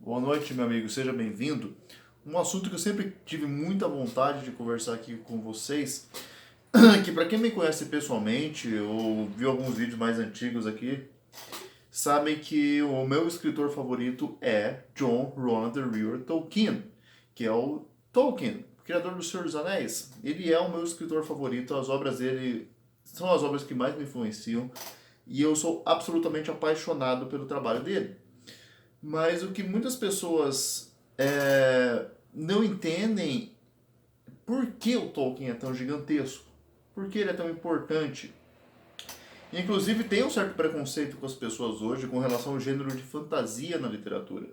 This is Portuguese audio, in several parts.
Boa noite, meu amigo, seja bem-vindo. Um assunto que eu sempre tive muita vontade de conversar aqui com vocês, que para quem me conhece pessoalmente ou viu alguns vídeos mais antigos aqui, sabem que o meu escritor favorito é John Ronald Reuel Tolkien, que é o Tolkien, criador do Senhor dos Anéis. Ele é o meu escritor favorito, as obras dele são as obras que mais me influenciam e eu sou absolutamente apaixonado pelo trabalho dele. Mas o que muitas pessoas não entendem por que o Tolkien é tão gigantesco, por que ele é tão importante. Inclusive tem um certo preconceito com as pessoas hoje com relação ao gênero de fantasia na literatura.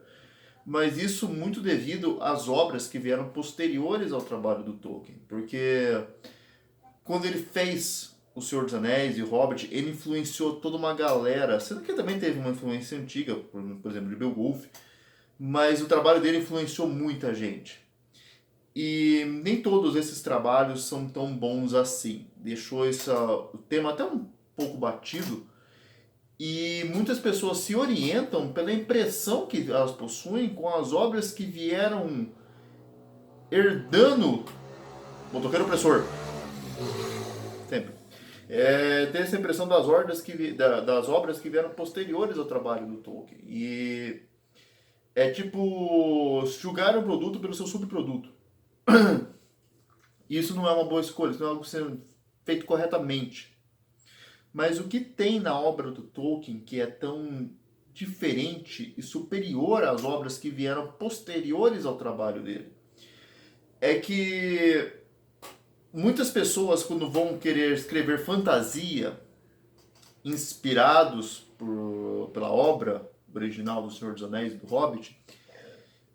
Mas isso muito devido às obras que vieram posteriores ao trabalho do Tolkien. Porque quando ele fez O Senhor dos Anéis e o Hobbit, ele influenciou toda uma galera, sendo que ele também teve uma influência antiga, por exemplo, de Beowulf, mas o trabalho dele influenciou muita gente. E nem todos esses trabalhos são tão bons assim. Deixou o tema até um pouco batido e muitas pessoas se orientam pela impressão que elas possuem com as obras que vieram herdando. Motoqueiro opressor, sempre. Tem essa impressão das obras que vieram posteriores ao trabalho do Tolkien. E é tipo julgar um produto pelo seu subproduto. E isso não é uma boa escolha, isso não é algo sendo feito corretamente. Mas o que tem na obra do Tolkien que é tão diferente e superior às obras que vieram posteriores ao trabalho dele é que muitas pessoas, quando vão querer escrever fantasia, inspirados pela obra original do Senhor dos Anéis e do Hobbit,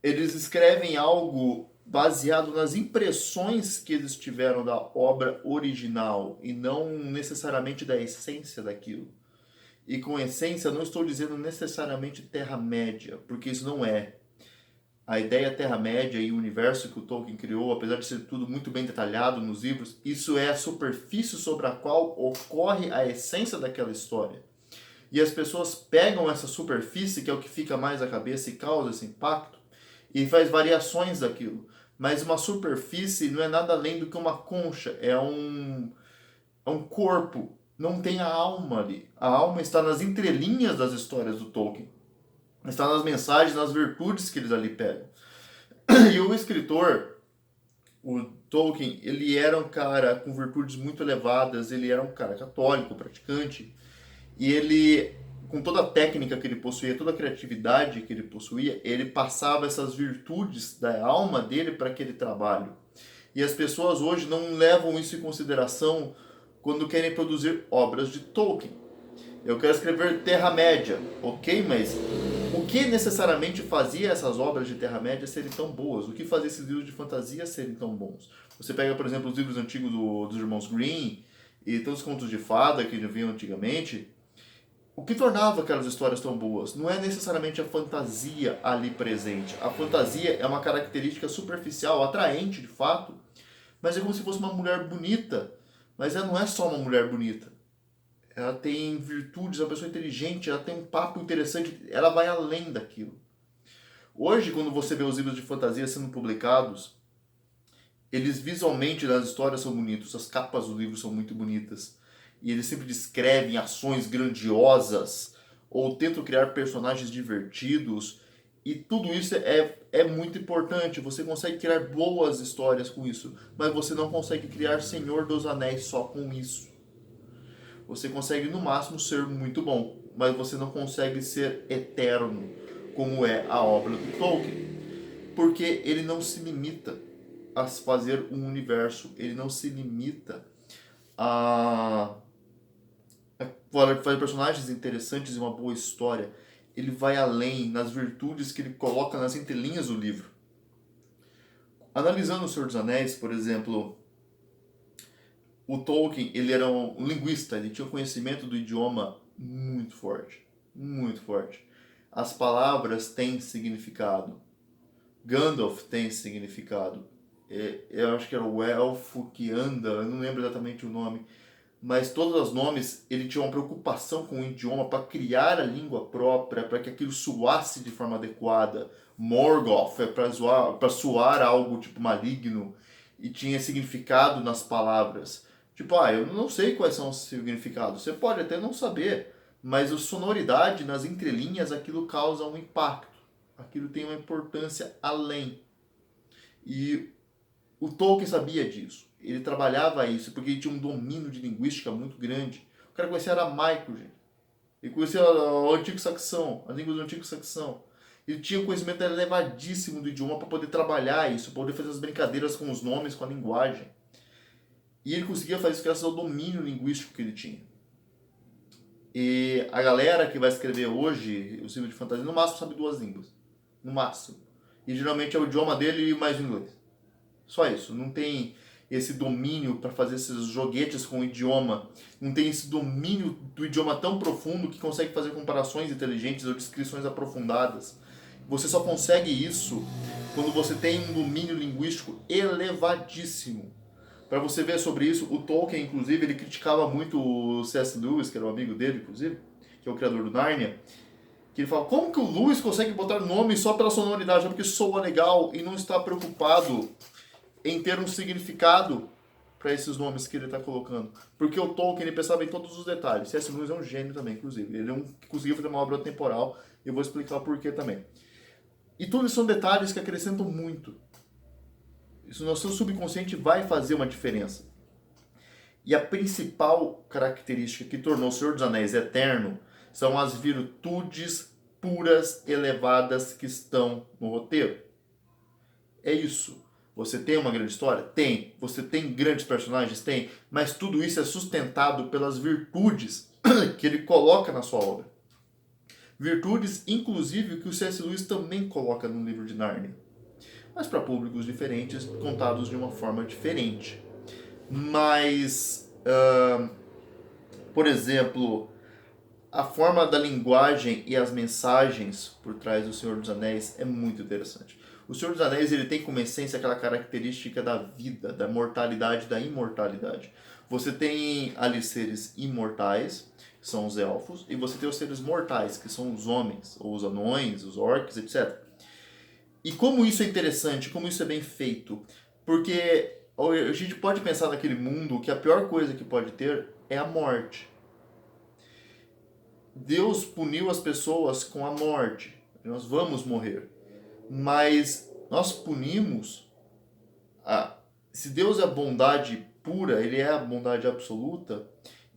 eles escrevem algo baseado nas impressões que eles tiveram da obra original e não necessariamente da essência daquilo. E com essência não estou dizendo necessariamente Terra-média, porque isso não é. A ideia Terra-média e o universo que o Tolkien criou, apesar de ser tudo muito bem detalhado nos livros, isso é a superfície sobre a qual ocorre a essência daquela história. E as pessoas pegam essa superfície, que é o que fica mais à cabeça e causa esse impacto, e faz variações daquilo. Mas uma superfície não é nada além do que uma concha, é um corpo, não tem a alma ali. A alma está nas entrelinhas das histórias do Tolkien, está nas mensagens, nas virtudes que eles ali pegam. E o escritor, o Tolkien, ele era um cara com virtudes muito elevadas, ele era um cara católico, praticante, e ele, com toda a técnica que ele possuía, toda a criatividade que ele possuía, ele passava essas virtudes da alma dele para aquele trabalho. E as pessoas hoje não levam isso em consideração quando querem produzir obras de Tolkien. Eu quero escrever Terra-média, ok? Mas o que necessariamente fazia essas obras de Terra-média serem tão boas? O que fazia esses livros de fantasia serem tão bons? Você pega, por exemplo, os livros antigos dos irmãos Grimm e todos os contos de fada que já vinham antigamente. O que tornava aquelas histórias tão boas não é necessariamente a fantasia ali presente. A fantasia é uma característica superficial, atraente de fato, mas é como se fosse uma mulher bonita. Mas ela não é só uma mulher bonita. Ela tem virtudes, é uma pessoa inteligente, ela tem um papo interessante, ela vai além daquilo. Hoje, quando você vê os livros de fantasia sendo publicados, eles visualmente nas histórias são bonitos, as capas do livro são muito bonitas. E eles sempre descrevem ações grandiosas ou tentam criar personagens divertidos. E tudo isso é muito importante. Você consegue criar boas histórias com isso, mas você não consegue criar Senhor dos Anéis só com isso. Você consegue no máximo ser muito bom, mas você não consegue ser eterno, como é a obra do Tolkien, porque ele não se limita a fazer um universo, ele não se limita a fazer personagens interessantes e uma boa história. Ele vai além nas virtudes que ele coloca nas entrelinhas do livro. Analisando O Senhor dos Anéis, por exemplo, o Tolkien, ele era um linguista, ele tinha um conhecimento do idioma muito forte, muito forte. As palavras têm significado. Gandalf tem significado. Eu acho que era o elfo que anda, eu não lembro exatamente o nome, mas todos os nomes, ele tinha uma preocupação com o idioma para criar a língua própria, para que aquilo soasse de forma adequada. Morgoth é para soar algo tipo maligno e tinha significado nas palavras. Tipo, eu não sei quais são os significados. Você pode até não saber, mas a sonoridade nas entrelinhas, aquilo causa um impacto. Aquilo tem uma importância além. E o Tolkien sabia disso. Ele trabalhava isso porque ele tinha um domínio de linguística muito grande. O cara conhecia aramaico, gente. Ele conhecia o antigo saxão, as línguas do antigo saxão. Ele tinha um conhecimento elevadíssimo do idioma para poder trabalhar isso, para poder fazer as brincadeiras com os nomes, com a linguagem. E ele conseguia fazer isso graças ao domínio linguístico que ele tinha. E a galera que vai escrever hoje o livro de fantasia, no máximo sabe 2 línguas. No máximo. E geralmente é o idioma dele e mais o inglês. Só isso. Não tem esse domínio para fazer esses joguetes com o idioma. Não tem esse domínio do idioma tão profundo que consegue fazer comparações inteligentes ou descrições aprofundadas. Você só consegue isso quando você tem um domínio linguístico elevadíssimo. Para você ver sobre isso, o Tolkien, inclusive, ele criticava muito o C.S. Lewis, que era um amigo dele, inclusive, que é o criador do Narnia, que ele fala, como que o Lewis consegue botar nome só pela sonoridade, só porque soa legal e não está preocupado em ter um significado para esses nomes que ele está colocando? Porque o Tolkien, ele pensava em todos os detalhes. C.S. Lewis é um gênio também, inclusive. Ele é um que conseguiu fazer uma obra temporal, e eu vou explicar o porquê também. E tudo isso são detalhes que acrescentam muito. Isso no seu subconsciente vai fazer uma diferença. E a principal característica que tornou o Senhor dos Anéis eterno são as virtudes puras, elevadas que estão no roteiro. É isso. Você tem uma grande história? Tem. Você tem grandes personagens? Tem. Mas tudo isso é sustentado pelas virtudes que ele coloca na sua obra. Virtudes, inclusive, que o C.S. Lewis também coloca no livro de Nárnia. Mas para públicos diferentes, contados de uma forma diferente. Mas, por exemplo, a forma da linguagem e as mensagens por trás do Senhor dos Anéis é muito interessante. O Senhor dos Anéis, ele tem como essência aquela característica da vida, da mortalidade, da imortalidade. Você tem ali seres imortais, que são os elfos, e você tem os seres mortais, que são os homens, ou os anões, os orcs, etc. E como isso é interessante, como isso é bem feito, porque a gente pode pensar naquele mundo que a pior coisa que pode ter é a morte. Deus puniu as pessoas com a morte. Nós vamos morrer. Mas nós punimos. Se Deus é a bondade pura, Ele é a bondade absoluta,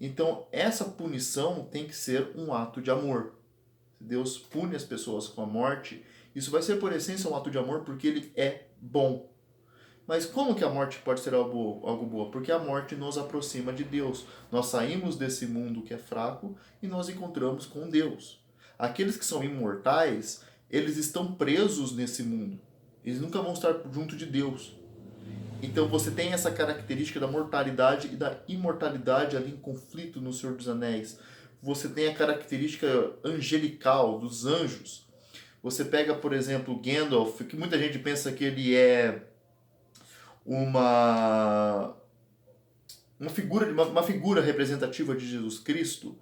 então essa punição tem que ser um ato de amor. Se Deus pune as pessoas com a morte, isso vai ser por essência um ato de amor porque Ele é bom. Mas como que a morte pode ser algo boa? Porque a morte nos aproxima de Deus. Nós saímos desse mundo que é fraco e nós encontramos com Deus. Aqueles que são imortais, eles estão presos nesse mundo. Eles nunca vão estar junto de Deus. Então você tem essa característica da mortalidade e da imortalidade ali em conflito no Senhor dos Anéis. Você tem a característica angelical dos anjos. Você pega, por exemplo, Gandalf, que muita gente pensa que ele é uma figura representativa de Jesus Cristo,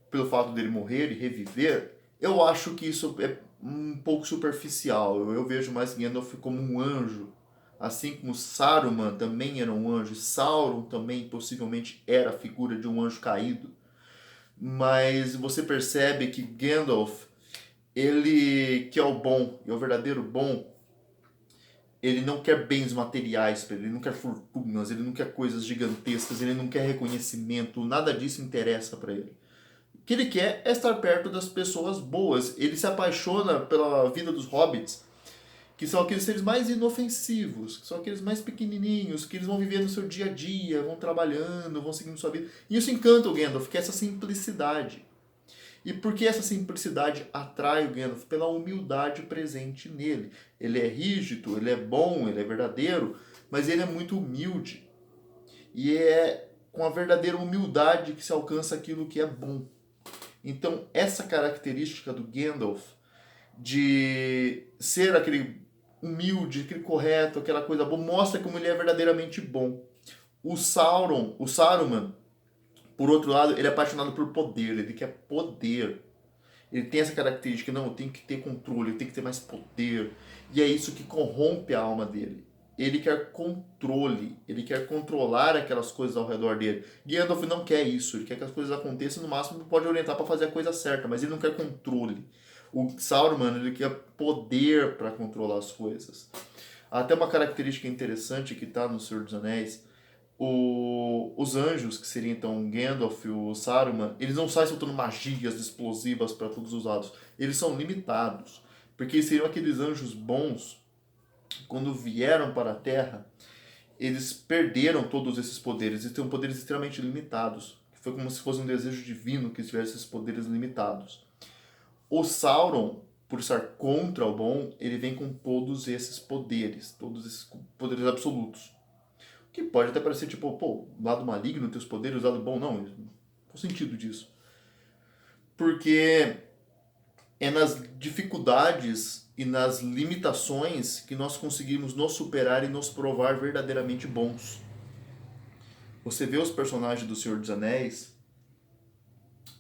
pelo fato dele morrer e reviver. Eu acho que isso é um pouco superficial. Eu vejo mais Gandalf como um anjo, assim como Saruman também era um anjo, Sauron também possivelmente era a figura de um anjo caído. Mas você percebe que Gandalf, ele que é o bom, é o verdadeiro bom, ele não quer bens materiais para ele não quer fortunas, ele não quer coisas gigantescas, ele não quer reconhecimento, nada disso interessa para ele. O que ele quer é estar perto das pessoas boas. Ele se apaixona pela vida dos hobbits, que são aqueles seres mais inofensivos, que são aqueles mais pequenininhos, que eles vão viver no seu dia a dia, vão trabalhando, vão seguindo sua vida. E isso encanta o Gandalf, que é essa simplicidade. E por que essa simplicidade atrai o Gandalf? Pela humildade presente nele. Ele é rígido, ele é bom, ele é verdadeiro, mas ele é muito humilde. E é com a verdadeira humildade que se alcança aquilo que é bom. Então, essa característica do Gandalf de ser aquele humilde, aquele correto, aquela coisa boa, mostra como ele é verdadeiramente bom. O Saruman, Por outro lado, ele é apaixonado por poder, ele quer poder. Ele tem essa característica, não, eu tenho que ter controle, eu tenho que ter mais poder. E é isso que corrompe a alma dele. Ele quer controle, ele quer controlar aquelas coisas ao redor dele. Gandalf não quer isso, ele quer que as coisas aconteçam, no máximo pode orientar para fazer a coisa certa, mas ele não quer controle. O Sauron, ele quer poder para controlar as coisas. Até uma característica interessante que está no Senhor dos Anéis, os anjos, que seriam então Gandalf e o Saruman, eles não saem soltando magias explosivas para todos os lados. Eles são limitados. Porque seriam aqueles anjos bons, quando vieram para a Terra, eles perderam todos esses poderes. Eles têm poderes extremamente limitados. Foi como se fosse um desejo divino que tivesse esses poderes limitados. O Sauron, por estar contra o bom, ele vem com todos esses poderes absolutos. Que pode até parecer tipo, pô, lado maligno tem os poderes, lado bom, não. Qual o sentido disso? Porque é nas dificuldades e nas limitações que nós conseguimos nos superar e nos provar verdadeiramente bons. Você vê os personagens do Senhor dos Anéis,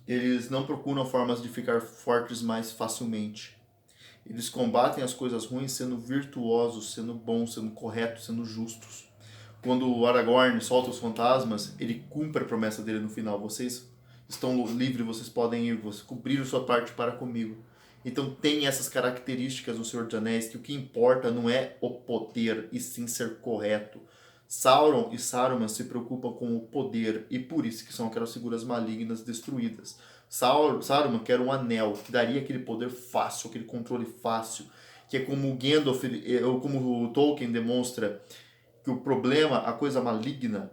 eles não procuram formas de ficar fortes mais facilmente. Eles combatem as coisas ruins sendo virtuosos, sendo bons, sendo corretos, sendo justos. Quando o Aragorn solta os fantasmas, ele cumpre a promessa dele no final. Vocês estão livres, vocês podem ir, vocês cumpriram sua parte para comigo. Então tem essas características no Senhor dos Anéis, que o que importa não é o poder, e sim ser correto. Sauron e Saruman se preocupam com o poder, e por isso que são aquelas figuras malignas destruídas. Saruman quer um anel, que daria aquele poder fácil, aquele controle fácil, que é como o Gandalf, ou como o Tolkien demonstra, que o problema, a coisa maligna,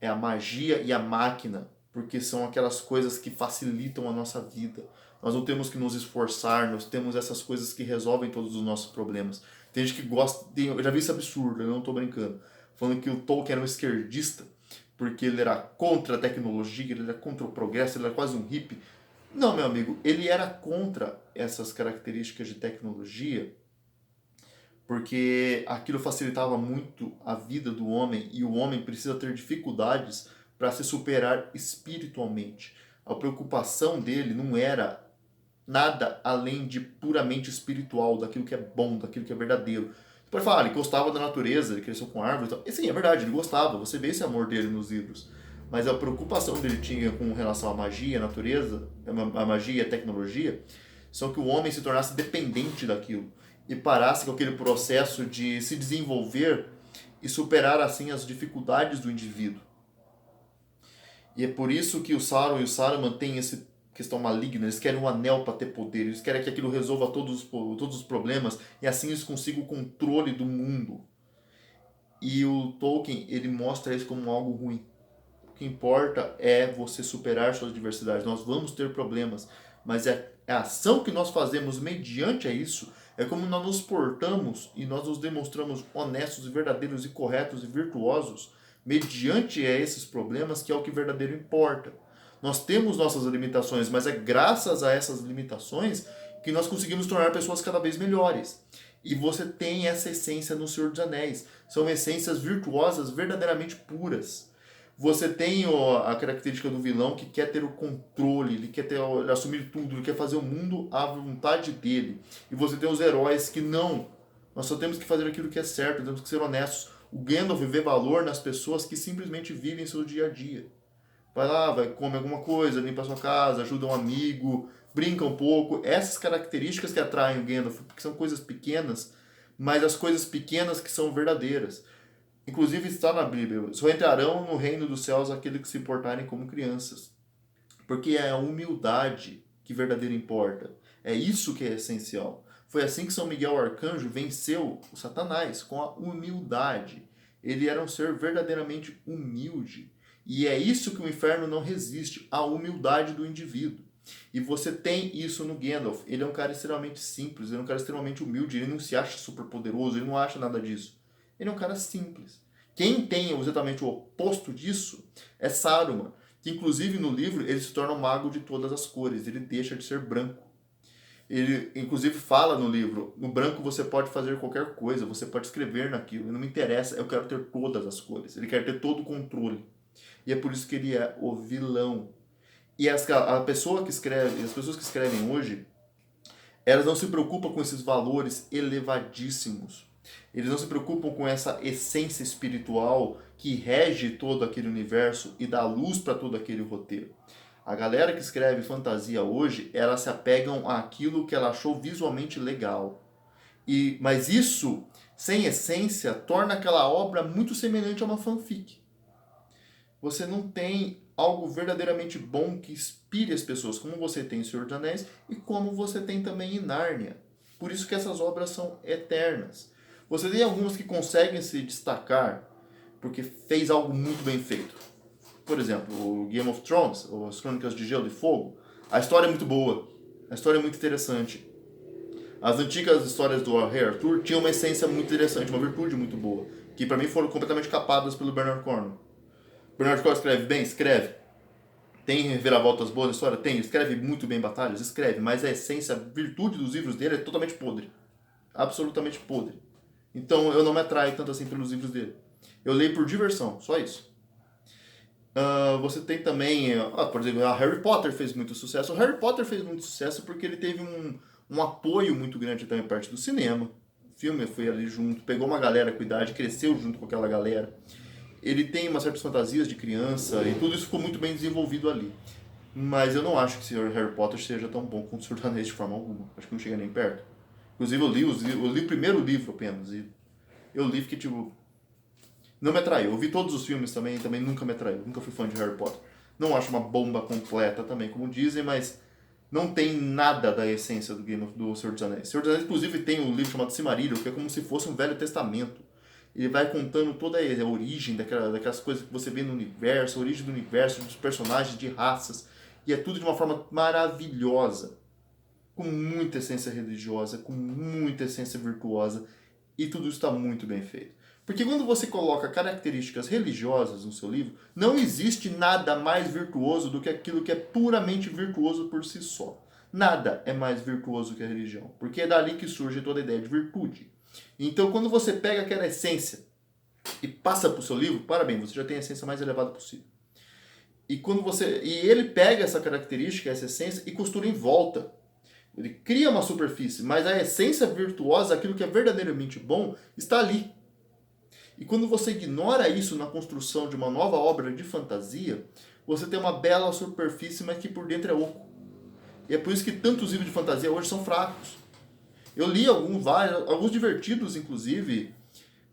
é a magia e a máquina, porque são aquelas coisas que facilitam a nossa vida. Nós não temos que nos esforçar, nós temos essas coisas que resolvem todos os nossos problemas. Tem gente que gosta, eu já vi isso absurdo, eu não estou brincando, falando que o Tolkien era um esquerdista, porque ele era contra a tecnologia, ele era contra o progresso, ele era quase um hippie. Não, meu amigo, ele era contra essas características de tecnologia, porque aquilo facilitava muito a vida do homem e o homem precisa ter dificuldades para se superar espiritualmente. A preocupação dele não era nada além de puramente espiritual, daquilo que é bom, daquilo que é verdadeiro. Você pode falar, ele gostava da natureza, ele cresceu com árvores e tal. E sim, é verdade, ele gostava, você vê esse amor dele nos livros. Mas a preocupação dele tinha com relação à magia, à natureza, a magia e a tecnologia, são que o homem se tornasse dependente daquilo e parasse com aquele processo de se desenvolver e superar assim as dificuldades do indivíduo. E é por isso que o Sauron e o Saruman têm essa questão maligna, eles querem um anel para ter poder, eles querem que aquilo resolva todos os problemas e assim eles consigam o controle do mundo. E o Tolkien, ele mostra isso como algo ruim. O que importa é você superar suas adversidades. Nós vamos ter problemas, mas é a ação que nós fazemos mediante a isso, é como nós nos portamos e nós nos demonstramos honestos e verdadeiros e corretos e virtuosos mediante a esses problemas, que é o que verdadeiro importa. Nós temos nossas limitações, mas é graças a essas limitações que nós conseguimos tornar pessoas cada vez melhores. E você tem essa essência no Senhor dos Anéis. São essências virtuosas verdadeiramente puras. Você tem a característica do vilão que quer ter o controle, ele quer assumir tudo, ele quer fazer o mundo à vontade dele. E você tem os heróis que não. Nós só temos que fazer aquilo que é certo, temos que ser honestos. O Gandalf vê valor nas pessoas que simplesmente vivem seu dia a dia. Vai lá, vai comer alguma coisa, limpa a sua casa, ajuda um amigo, brinca um pouco. Essas características que atraem o Gandalf, porque são coisas pequenas, mas as coisas pequenas que são verdadeiras. Inclusive está na Bíblia, só entrarão no reino dos céus aqueles que se portarem como crianças. Porque é a humildade que verdadeiro importa. É isso que é essencial. Foi assim que São Miguel Arcanjo venceu o Satanás, com a humildade. Ele era um ser verdadeiramente humilde. E é isso que o inferno não resiste, a humildade do indivíduo. E você tem isso no Gandalf. Ele é um cara extremamente simples, ele é um cara extremamente humilde, ele não se acha super poderoso, ele não acha nada disso. Ele é um cara simples. Quem tem exatamente o oposto disso é Saruman, que inclusive no livro ele se torna um mago de todas as cores, ele deixa de ser branco. Ele inclusive fala no livro, no branco você pode fazer qualquer coisa, você pode escrever naquilo, não me interessa, eu quero ter todas as cores, ele quer ter todo o controle. E é por isso que ele é o vilão. E a pessoa que escreve, as pessoas que escrevem hoje, elas não se preocupam com esses valores elevadíssimos. Eles não se preocupam com essa essência espiritual que rege todo aquele universo e dá luz para todo aquele roteiro. A galera que escreve fantasia hoje, elas se apegam àquilo que ela achou visualmente legal. Mas isso, sem essência, torna aquela obra muito semelhante a uma fanfic. Você não tem algo verdadeiramente bom que inspire as pessoas, como você tem em Senhor dos Anéis e como você tem também em Nárnia. Por isso que essas obras são eternas. Você tem algumas que conseguem se destacar porque fez algo muito bem feito. Por exemplo, o Game of Thrones, ou as Crônicas de Gelo e Fogo. A história é muito boa, a história é muito interessante. As antigas histórias do Rei Arthur tinham uma essência muito interessante, uma virtude muito boa, que para mim foram completamente capadas pelo Bernard Cornwell. Bernard Cornwell escreve bem? Escreve. Tem reviravoltas boas na história? Tem. Escreve muito bem batalhas? Escreve. Mas a essência, a virtude dos livros dele é totalmente podre. Absolutamente podre. Então eu não me atraio tanto assim pelos livros dele. Eu leio por diversão, só isso. Você tem também, por exemplo, a Harry Potter fez muito sucesso. O Harry Potter fez muito sucesso porque ele teve um apoio muito grande também parte do cinema. O filme foi ali junto, pegou uma galera com idade, cresceu junto com aquela galera. Ele tem umas certas fantasias de criança e tudo isso ficou muito bem desenvolvido ali. Mas eu não acho que o Harry Potter seja tão bom quanto o Senhor dos Anéis de forma alguma. Acho que não chega nem perto. Inclusive eu li o primeiro livro apenas. E eu li que tipo... Não me atraiu. Eu vi todos os filmes também nunca me atraiu. Nunca fui fã de Harry Potter. Não acho uma bomba completa também, como dizem, mas não tem nada da essência do Senhor dos Anéis. O Senhor dos Anéis, inclusive, tem um livro chamado Silmarillion, que é como se fosse um Velho Testamento. Ele vai contando toda a origem daquelas coisas que você vê no universo, a origem do universo, dos personagens, de raças. E é tudo de uma forma maravilhosa. Com muita essência religiosa, com muita essência virtuosa. E tudo isso está muito bem feito. Porque quando você coloca características religiosas no seu livro, não existe nada mais virtuoso do que aquilo que é puramente virtuoso por si só. Nada é mais virtuoso que a religião, porque é dali que surge toda a ideia de virtude. Então, quando você pega aquela essência e passa para o seu livro, parabéns, você já tem a essência mais elevada possível. E ele pega essa característica, essa essência, e costura em volta. Ele cria uma superfície, mas a essência virtuosa, aquilo que é verdadeiramente bom, está ali. E quando você ignora isso na construção de uma nova obra de fantasia, você tem uma bela superfície, mas que por dentro é oco. E é por isso que tantos livros de fantasia hoje são fracos. Eu li alguns divertidos, inclusive,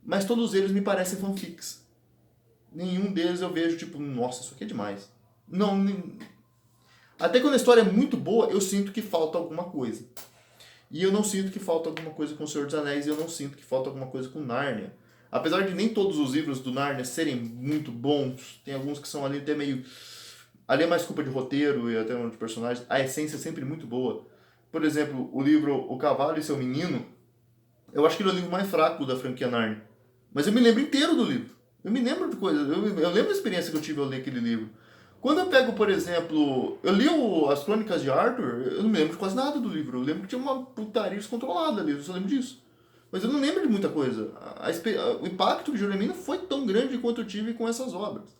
mas todos eles me parecem fanfics. Nenhum deles eu vejo, tipo, nossa, isso aqui é demais. Não, até quando a história é muito boa, eu sinto que falta alguma coisa. E eu não sinto que falta alguma coisa com O Senhor dos Anéis, e eu não sinto que falta alguma coisa com Nárnia. Apesar de nem todos os livros do Nárnia serem muito bons, tem alguns que são ali até meio... Ali é mais culpa de roteiro e até de personagens. A essência é sempre muito boa. Por exemplo, o livro O Cavalo e Seu Menino, eu acho que ele é o livro mais fraco da franquia Nárnia. Mas eu me lembro inteiro do livro. Eu me lembro de coisas. Eu lembro da experiência que eu tive ao ler aquele livro. Quando eu pego, por exemplo... Eu li as Crônicas de Arthur, eu não me lembro de quase nada do livro. Eu lembro que tinha uma putaria descontrolada ali, eu só lembro disso. Mas eu não lembro de muita coisa. O impacto que gerou em mim não foi tão grande quanto eu tive com essas obras.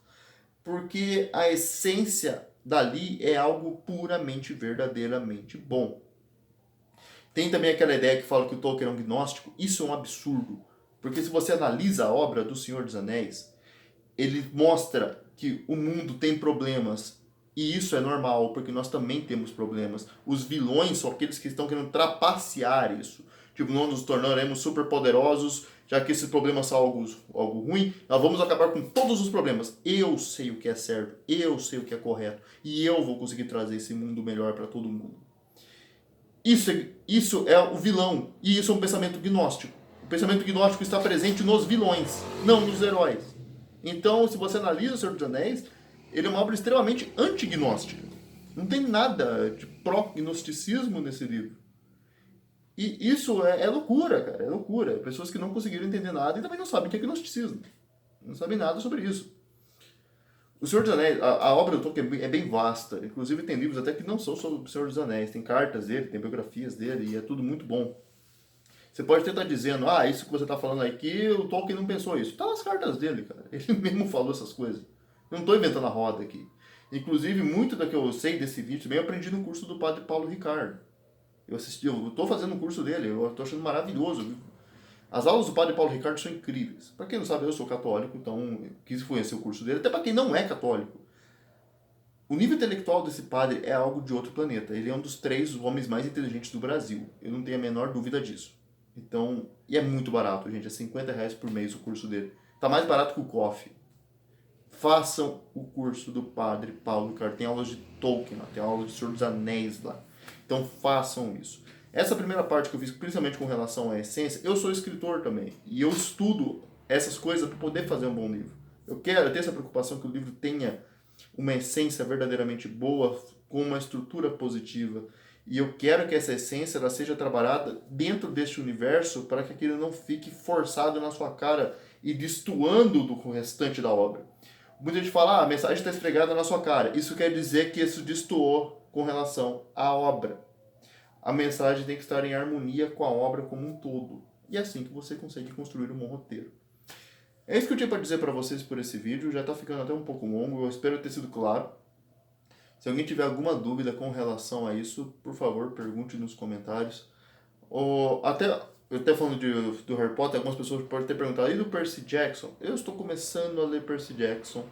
Porque a essência dali é algo puramente, verdadeiramente bom. Tem também aquela ideia que fala que o Tolkien é um gnóstico. Isso é um absurdo. Porque se você analisa a obra do Senhor dos Anéis, ele mostra que o mundo tem problemas. E isso é normal, porque nós também temos problemas. Os vilões são aqueles que estão querendo trapacear isso. Tipo, não nos tornaremos super poderosos, já que esses problemas são algo ruim, nós vamos acabar com todos os problemas. Eu sei o que é certo, eu sei o que é correto, e eu vou conseguir trazer esse mundo melhor para todo mundo. Isso é o vilão, e isso é um pensamento gnóstico. O pensamento gnóstico está presente nos vilões, não nos heróis. Então, se você analisa O Senhor dos Anéis, ele é uma obra extremamente anti-gnóstica. Não tem nada de pró-gnosticismo nesse livro. E isso é loucura, cara, é loucura. Pessoas que não conseguiram entender nada e também não sabem o que é gnosticismo. Não sabem nada sobre isso. O Senhor dos Anéis, a obra do Tolkien é bem vasta. Inclusive tem livros até que não são sobre o Senhor dos Anéis. Tem cartas dele, tem biografias dele e é tudo muito bom. Você pode até estar dizendo, isso que você está falando aqui, o Tolkien não pensou isso. Tá nas cartas dele, cara. Ele mesmo falou essas coisas. Eu não estou inventando a roda aqui. Inclusive, muito do que eu sei desse vídeo também eu aprendi no curso do Padre Paulo Ricardo. Eu estou fazendo um curso dele, eu estou achando maravilhoso. As aulas do Padre Paulo Ricardo são incríveis. Para quem não sabe, eu sou católico, então eu quis conhecer o curso dele. Até para quem não é católico. O nível intelectual desse padre é algo de outro planeta. Ele é um dos 3 homens mais inteligentes do Brasil. Eu não tenho a menor dúvida disso. Então, e é muito barato, gente. É R$ 50 por mês o curso dele. Tá mais barato que o coffee. Façam o curso do Padre Paulo Ricardo. Tem aulas de Tolkien lá, tem aulas de Senhor dos Anéis lá. Então façam isso. Essa primeira parte que eu fiz, principalmente com relação à essência, eu sou escritor também. E eu estudo essas coisas para poder fazer um bom livro. Eu tenho essa preocupação que o livro tenha uma essência verdadeiramente boa, com uma estrutura positiva. E eu quero que essa essência ela seja trabalhada dentro deste universo para que aquilo não fique forçado na sua cara e destoando do restante da obra. Muita gente fala, a mensagem está esfregada na sua cara. Isso quer dizer que isso destoou com relação à obra. A mensagem tem que estar em harmonia com a obra como um todo. E é assim que você consegue construir um bom roteiro. É isso que eu tinha para dizer para vocês por esse vídeo. Já está ficando até um pouco longo, eu espero ter sido claro. Se alguém tiver alguma dúvida com relação a isso, por favor, pergunte nos comentários. Eu até falando do Harry Potter, algumas pessoas podem ter perguntado, e do Percy Jackson? Eu estou começando a ler Percy Jackson.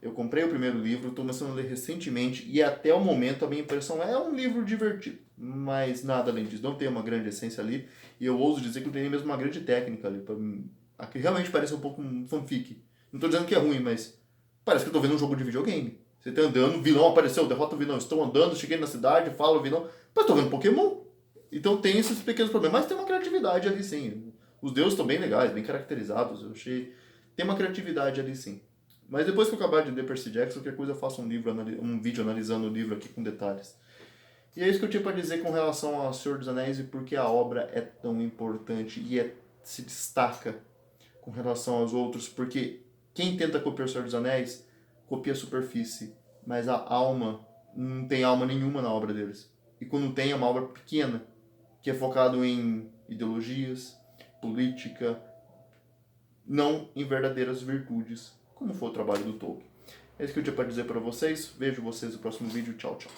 Eu comprei o primeiro livro, estou começando a ler recentemente, e até o momento a minha impressão é um livro divertido, mas nada além disso. Não tem uma grande essência ali, e eu ouso dizer que não tem nem mesmo uma grande técnica ali. Aqui realmente parece um pouco um fanfic. Não estou dizendo que é ruim, mas parece que eu estou vendo um jogo de videogame. Você está andando, o vilão apareceu, derrota o vilão. Estou andando, cheguei na cidade, falo o vilão, mas estou vendo Pokémon. Então tem esses pequenos problemas, mas tem uma criatividade ali sim. Os deuses estão bem legais, bem caracterizados, eu achei. Tem uma criatividade ali sim. Mas depois que eu acabar de ler Percy Jackson, qualquer coisa eu faço um vídeo analisando o livro aqui com detalhes. E é isso que eu tinha para dizer com relação ao Senhor dos Anéis e por que a obra é tão importante e se destaca com relação aos outros, porque quem tenta copiar o Senhor dos Anéis copia a superfície, mas a alma não tem alma nenhuma na obra deles. E quando tem é uma obra pequena, que é focado em ideologias, política, não em verdadeiras virtudes, como foi o trabalho do Tolkien. É isso que eu tinha para dizer para vocês. Vejo vocês no próximo vídeo. Tchau, tchau.